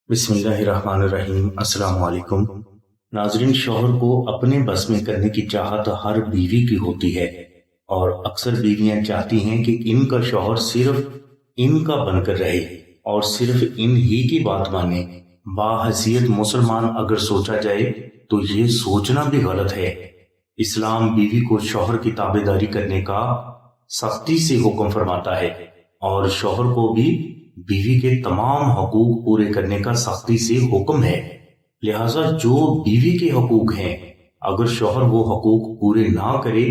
बिस्मिल्लाहिर्रहमानिर्रहीम। अस्सलाम वालेकुम नाजरीन। शौहर को अपने बस में करने की चाहत हर बीवी की होती है और अक्सर बीवियां चाहती हैं कि इनका शौहर सिर्फ इनका बनकर रहे और सिर्फ इन ही की बात माने। बाहसीयत मुसलमान अगर सोचा जाए तो ये सोचना भी गलत है। इस्लाम बीवी को शौहर की ताबेदारी करने का सख्ती से हुक्म फरमाता है और शौहर को भी बीवी के तमाम हकूक पूरे करने का सख्ती से हुक्म है। लिहाजा जो बीवी के हकूक हैं, अगर शौहर वो हकूक पूरे ना करे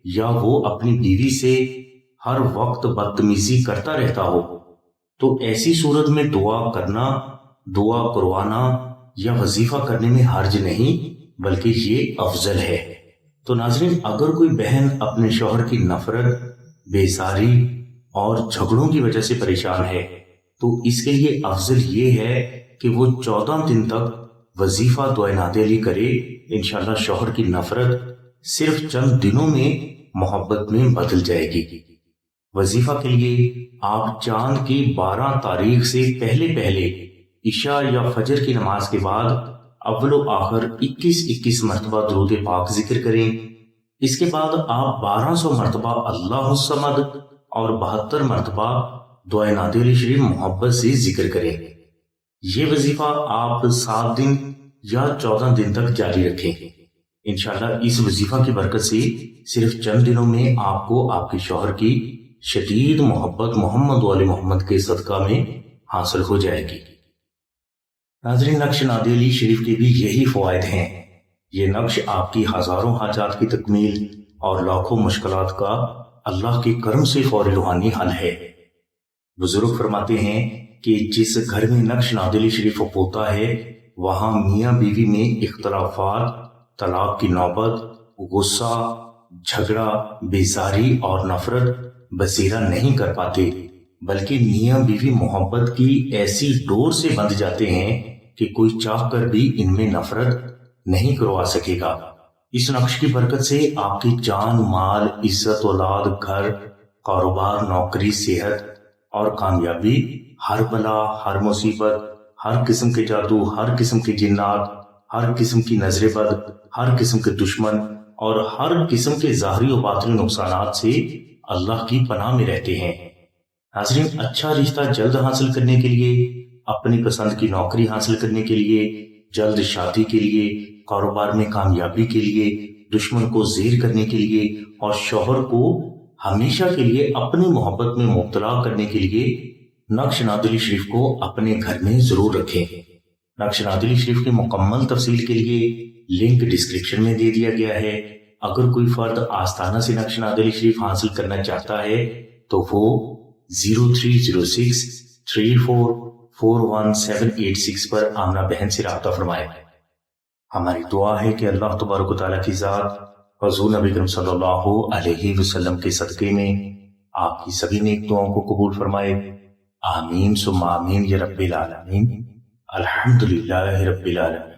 या वो अपनी बीवी से हर वक्त बदतमीजी करता रहता हो तो ऐसी सूरत में दुआ करना, दुआ करवाना या वजीफा करने में हर्ज नहीं बल्कि ये अफजल है। तो नाज़रीन, अगर कोई बहन अपने शौहर की नफरत, बेसारी और झगड़ों की वजह से परेशान है तो इसके लिए अफजल ये है कि वो 14 दिन तक वजीफा दुआ नादे अली करे। इंशाल्लाह शौहर की नफरत सिर्फ चंद दिनों में मोहब्बत में बदल जाएगी। वजीफा के लिए आप चांद की 12 तारीख से पहले पहले इशा या फजर की नमाज के बाद अव्वल आखिर 21-21 मरतबा दुरूद पाक जिक्र करें। इसके बाद आप 1200 मरतबा अल्लाहु समद और 72 मरतबा दुआ नादे अली शरीफ मोहब्बत से जिक्र करें। ये वजीफा आप 7 दिन या 14 दिन तक जारी रखें। इंशाल्लाह इस वजीफा की बरकत से सिर्फ चंद दिनों में आपको आपके शौहर की शदीद मोहब्बत मोहम्मद वाले मोहम्मद के सदका में हासिल हो जाएगी। नाज़रीन, नक्श नादे अली शरीफ के भी यही फवायद हैं। ये नक्श आपकी हजारों हाजात की तकमील और लाखों मुश्किलात का अल्लाह के करम से फौरी रूहानी हल है। बुजुर्ग फरमाते हैं कि जिस घर में नक्श नादे अली शरीफ होता है वहां मियाँ बीवी में इख्तलाफात, तलाक की नौबत, गुस्सा, झगड़ा, बेजारी और नफरत बसेरा नहीं कर पाते, बल्कि मियाँ बीवी मोहब्बत की ऐसी डोर से बंध जाते हैं कि कोई चाह कर भी इनमें नफरत नहीं करवा सकेगा। इस नक्श की बरकत से आपकी जान, माल, इज्जत, औलाद, घर, कारोबार, नौकरी, सेहत और कामयाबी, हर बला, हर मुसीबत, हर किस्म के जादू, हर किस्म के जिन्नात, हर किस्म की नजर बद, हर किस्म के दुश्मन और हर किस्म के ज़ाहिरी और बातिनी नुकसानात से अल्लाह की पनाह में रहते हैं। नाज़रीन, अच्छा रिश्ता जल्द हासिल करने के लिए, अपनी पसंद की नौकरी हासिल करने के लिए, जल्द शादी के लिए, कारोबार में कामयाबी के लिए, दुश्मन को ज़ेर करने के लिए और शौहर को हमेशा के लिए अपनी मोहब्बत में मुब्तला करने के लिए नक्श नादे अली शरीफ को अपने घर में जरूर रखें। नक्श नादे अली शरीफ की मुकम्मल तफसील के लिए लिंक डिस्क्रिप्शन में दे दिया गया है। अगर कोई फर्द आस्ताना से नक्श नादे अली शरीफ हासिल करना चाहता है तो वो 0306 3441 पर आमना बहन से राब्ता फरमाए। हमारी दुआ है कि अल्लाह तबारक व तआला की जात हुज़ूर नबी करीम सल्लल्लाहु अलैहि वसल्लम के सदक़े में आपकी सभी नेक दुआओं को कबूल फरमाए। आमीन सुम्मा आमीन या रब्बिल आलमीन। अल्हम्दुलिल्लाहि रब्बिल आलमीन।